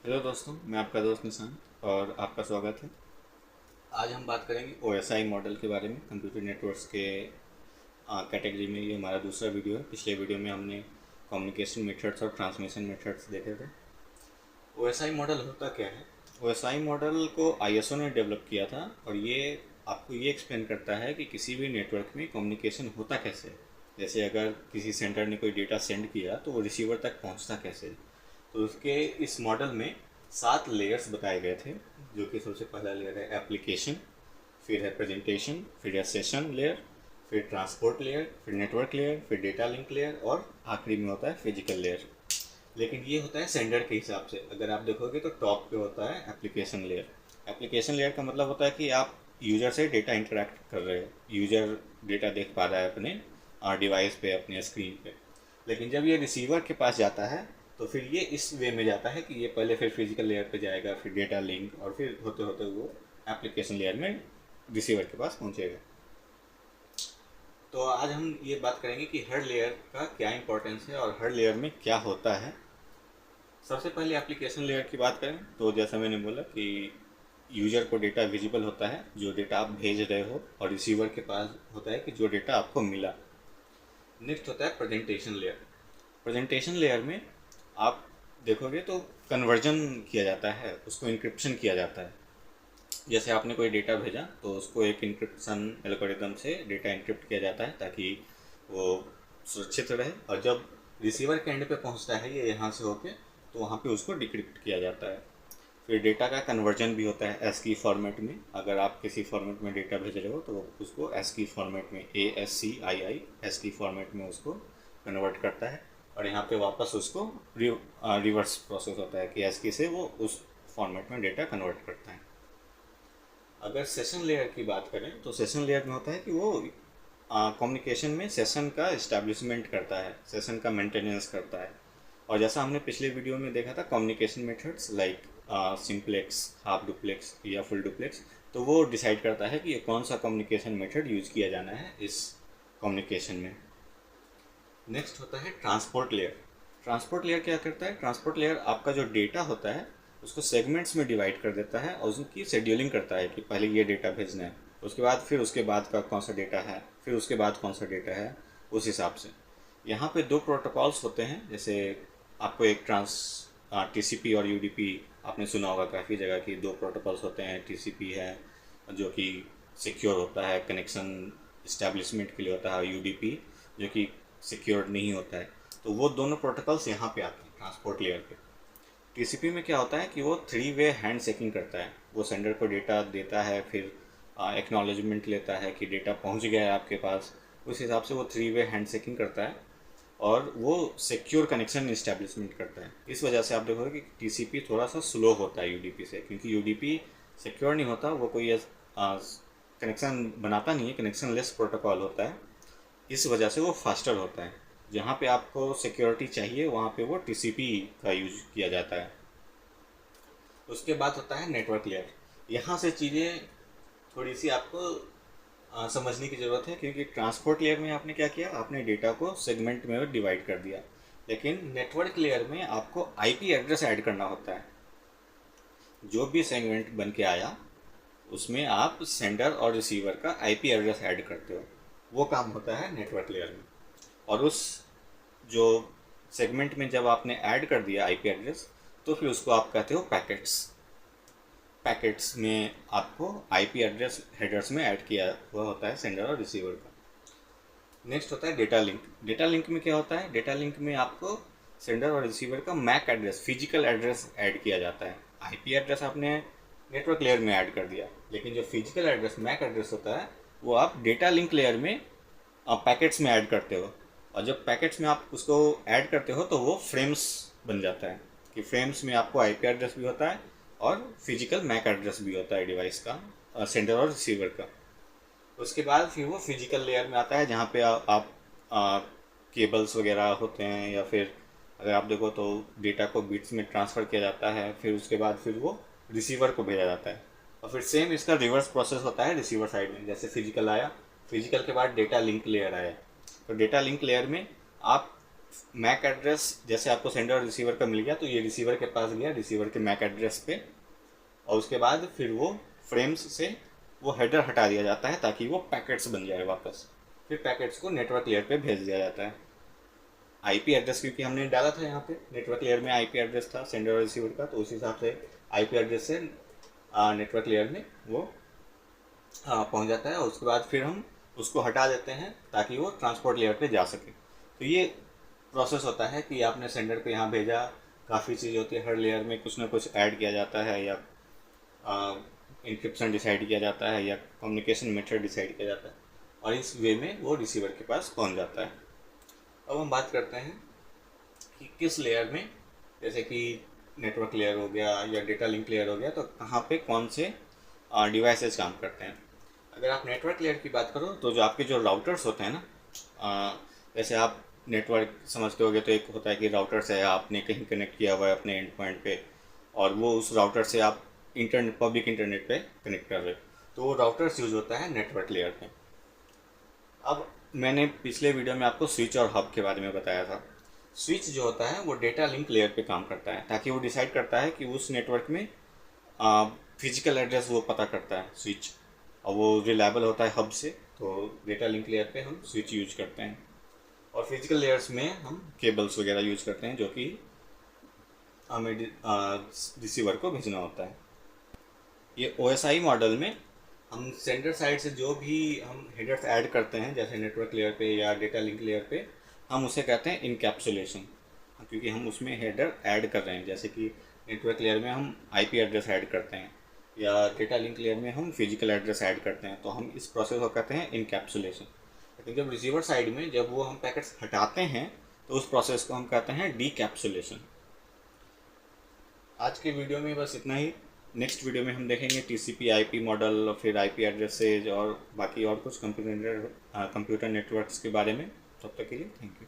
Hello दोस्तों, मैं आपका दोस्त निशांत और आपका स्वागत है। आज हम बात करेंगे OSI मॉडल के बारे में। कंप्यूटर नेटवर्क्स के कैटेगरी में ये हमारा दूसरा वीडियो है। पिछले वीडियो में हमने कम्युनिकेशन मेथड्स और ट्रांसमिशन मेथड्स देखे थे। OSI मॉडल होता क्या है? OSI मॉडल को ISO ने डेवलप किया था और ये आपको ये एक्सप्लेन करता है कि किसी भी नेटवर्क में कम्युनिकेशन होता कैसे है। जैसे अगर किसी सेंटर ने कोई डेटा सेंड किया तो वो रिसीवर तक पहुंचता कैसे है। तो उसके इस मॉडल में 7 लेयर्स बताए गए थे, जो कि सबसे पहला लेयर है एप्लीकेशन, फिर है प्रेजेंटेशन, फिर है सेशन लेयर, फिर ट्रांसपोर्ट लेयर, फिर नेटवर्क लेयर, फिर डेटा लिंक लेयर और आखिरी में होता है फिजिकल लेयर। लेकिन ये होता है सेंडर के हिसाब से। अगर आप देखोगे तो टॉप पे होता है एप्लीकेशन लेयर। एप्लीकेशन लेयर का मतलब होता है कि आप यूजर से डेटा इंटरेक्ट कर रहे हो, यूजर डेटा देख पा रहा है अपने डिवाइस पे, अपने स्क्रीन पे। लेकिन जब ये रिसीवर के पास जाता है तो फिर ये इस वे में जाता है कि ये पहले फिर फिजिकल लेयर पे जाएगा, फिर डेटा लिंक, और फिर होते होते वो एप्लीकेशन लेयर में रिसीवर के पास पहुंचेगा। तो आज हम ये बात करेंगे कि हर लेयर का क्या इंपॉर्टेंस है और हर लेयर में क्या होता है। सबसे पहले एप्लीकेशन लेयर की बात करें तो जैसा मैंने बोला कि यूजर को डेटा विजिबल होता है, जो डेटा आप भेज रहे हो, और रिसीवर के पास होता है कि जो डेटा आपको मिला। नेक्स्ट होता है प्रेजेंटेशन लेयर। प्रेजेंटेशन लेयर में आप देखोगे तो कन्वर्जन किया जाता है, उसको इंक्रिप्शन किया जाता है। जैसे आपने कोई डेटा भेजा तो उसको एक इंक्रिप्शन एल्गोरिदम से डेटा इंक्रिप्ट किया जाता है ताकि वो सुरक्षित रहे, और जब रिसीवर के एंड पे पहुंचता है ये यहाँ से होके, तो वहाँ पे उसको डिक्रिप्ट किया जाता है। फिर डेटा का कन्वर्जन भी होता है एसकी फॉर्मेट में। अगर आप किसी फॉर्मेट में डेटा भेज रहे हो तो उसको एसकी फॉर्मेट में, ASCII एसकी फॉर्मेट में उसको कन्वर्ट करता है, और यहाँ पे वापस उसको रिवर्स प्रोसेस होता है कि एसकी से वो उस फॉर्मेट में डेटा कन्वर्ट करता है। अगर सेशन लेयर की बात करें तो सेशन लेयर में होता है कि वो कम्युनिकेशन में सेशन का इस्टेब्लिशमेंट करता है, सेशन का मेंटेनेंस करता है। और जैसा हमने पिछले वीडियो में देखा था communication methods like simplex, half duplex या फुल डुप्लेक्स, तो वो डिसाइड करता है कि ये कौन सा कम्युनिकेशन मेथड यूज किया जाना है इस कम्युनिकेशन में। नेक्स्ट होता है ट्रांसपोर्ट लेयर। ट्रांसपोर्ट लेयर क्या करता है? ट्रांसपोर्ट लेयर आपका जो डेटा होता है उसको सेगमेंट्स में डिवाइड कर देता है और उसकी शेड्यूलिंग करता है कि पहले ये डेटा भेजना है, उसके बाद फिर उसके बाद का कौन सा डेटा है, फिर उसके बाद कौन सा डेटा है, उस हिसाब से। यहाँ पे दो प्रोटोकॉल्स होते हैं। जैसे आपको एक TCP और UDP आपने सुना होगा काफ़ी जगह की दो प्रोटोकॉल्स होते हैं। TCP है जो कि सिक्योर होता है, कनेक्शन इस्टेब्लिशमेंट के लिए होता है, और UDP जो कि सिक्योर नहीं होता है। तो वो दोनों प्रोटोकॉल्स यहाँ पे आते हैं ट्रांसपोर्ट लेयर पे। TCP में क्या होता है कि वो 3 वे हैंड शेकिंग करता है। वो सेंडर को डेटा देता है, फिर एक्नॉलेजमेंट लेता है कि डेटा पहुंच गया है आपके पास। उस हिसाब से वो 3 वे हैंड शेकिंग करता है और वो सिक्योर कनेक्शन इस्टेब्लिशमेंट करता है। इस वजह से आप देखोगे कि TCP थोड़ा सा स्लो होता है UDP से, क्योंकि UDP सिक्योर नहीं होता, वो कोई कनेक्शन बनाता नहीं है, कनेक्शन लेस प्रोटोकॉल होता है। इस वजह से वो फास्टर होता है। जहाँ पे आपको सिक्योरिटी चाहिए वहाँ पे वो TCP का यूज किया जाता है। उसके बाद होता है नेटवर्क लेयर। यहाँ से चीज़ें थोड़ी सी आपको समझने की ज़रूरत है, क्योंकि ट्रांसपोर्ट लेयर में आपने क्या किया, आपने डेटा को सेगमेंट में डिवाइड कर दिया। लेकिन नेटवर्क लेयर में आपको IP एड्रेस ऐड करना होता है। जो भी सेगमेंट बन के आया उसमें आप सेंडर और रिसीवर का IP एड्रेस ऐड करते हो। वो काम होता है नेटवर्क लेयर में। और उस जो सेगमेंट में जब आपने ऐड कर दिया IP एड्रेस, तो फिर उसको आप कहते हो पैकेट्स। पैकेट्स में आपको IP एड्रेस हेडर्स में ऐड किया हुआ होता है सेंडर और रिसीवर का। नेक्स्ट होता है डेटा लिंक। डेटा लिंक में क्या होता है? डेटा लिंक में आपको सेंडर और रिसीवर का MAC address, physical address add किया जाता है। IP एड्रेस आपने नेटवर्क लेयर में ऐड कर दिया, लेकिन जो फिजिकल एड्रेस, मैक एड्रेस होता है, वो आप डेटा लिंक लेयर में पैकेट्स में ऐड करते हो। और जब पैकेट्स में आप उसको ऐड करते हो तो वो फ्रेम्स बन जाता है, कि फ्रेम्स में आपको IP एड्रेस भी होता है और फिजिकल मैक एड्रेस भी होता है डिवाइस का, सेंडर और रिसीवर का। उसके बाद फिर वो फिजिकल लेयर में आता है, जहाँ पे आप केबल्स वगैरह होते हैं, या फिर अगर आप देखो तो डेटा को बिट्स में ट्रांसफ़र किया जाता है, फिर उसके बाद फिर वो रिसीवर को भेजा जाता है। और फिर सेम इसका रिवर्स प्रोसेस होता है रिसीवर साइड में। जैसे फिजिकल आया, फिजिकल के बाद डेटा लिंक लेयर आया, तो डेटा लिंक लेयर में आप मैक एड्रेस जैसे आपको सेंडर और रिसीवर का मिल गया, तो ये रिसीवर के पास गया, रिसीवर के मैक एड्रेस पे, और उसके बाद फिर वो फ्रेम्स से वो हेडर हटा दिया जाता है ताकि वो पैकेट्स बन जाए वापस। फिर पैकेट्स को नेटवर्क लेयर पे भेज दिया जाता है। आईपी एड्रेस क्योंकि हमने डाला था यहाँ पे, नेटवर्क लेयर में आईपी एड्रेस था सेंडर और रिसीवर का, तो उस हिसाब से आईपी एड्रेस से नेटवर्क लेयर में वो पहुँच जाता है, और उसके बाद फिर हम उसको हटा देते हैं ताकि वो ट्रांसपोर्ट लेयर पे जा सके। तो ये प्रोसेस होता है कि आपने सेंडर को यहाँ भेजा, काफ़ी चीज़ होती है, हर लेयर में कुछ ना कुछ ऐड किया जाता है, या इंक्रिप्शन डिसाइड किया जाता है, या कम्युनिकेशन मेथड डिसाइड किया जाता है, और इस वे में वो रिसीवर के पास पहुँच जाता है। अब हम बात करते हैं कि किस लेयर में, जैसे कि नेटवर्क लेयर हो गया या डेटा लिंक लेयर हो गया, तो कहाँ पे कौन से डिवाइसेस काम करते हैं। अगर आप नेटवर्क लेयर की बात करो तो जो आपके जो राउटर्स होते हैं ना, जैसे आप नेटवर्क समझते होगे तो एक होता है कि राउटर से आपने कहीं कनेक्ट किया हुआ है अपने एंड पॉइंट पे, और वो उस राउटर से आप इंटरनेट, पब्लिक इंटरनेट पे कनेक्ट कर रहे हो, तो वो राउटर्स यूज होता है नेटवर्क लेयर पे। अब मैंने पिछले वीडियो में आपको स्विच और हब के बारे में बताया था। स्विच जो होता है वो डेटा लिंक लेयर पे काम करता है, ताकि वो डिसाइड करता है कि उस नेटवर्क में फिजिकल एड्रेस वो पता करता है स्विच, और वो रिलायबल होता है हब से, तो डेटा लिंक लेयर पे हम स्विच यूज करते हैं। और फिजिकल लेयर्स में हम केबल्स वगैरह यूज करते हैं, जो कि हमें रिसीवर को भेजना होता है। ये OSI मॉडल में हम सेंडर साइड से जो भी हम हेडर्स ऐड करते हैं, जैसे नेटवर्क लेयर पे या डेटा लिंक लेयर पे, हम उसे कहते हैं इनकैप्सुलेशन, क्योंकि हम उसमें हेडर ऐड कर रहे हैं। जैसे कि नेटवर्क लेयर में हम आईपी एड्रेस ऐड करते हैं, या डेटा लिंक लेयर में हम फिजिकल एड्रेस ऐड करते हैं, तो हम इस प्रोसेस को कहते हैं इनकैप्सुलेशन। लेकिन जब रिसीवर साइड में जब वो हम पैकेट्स हटाते हैं, तो उस प्रोसेस को हम कहते हैं डीकैप्सुलेशन। आज के वीडियो में बस इतना ही। नेक्स्ट वीडियो में हम देखेंगे TCP IP मॉडल, फिर IP एड्रेसेज और बाकी और कुछ कंप्यूटर नेटवर्क्स के बारे में। तब तक के लिए थैंक यू।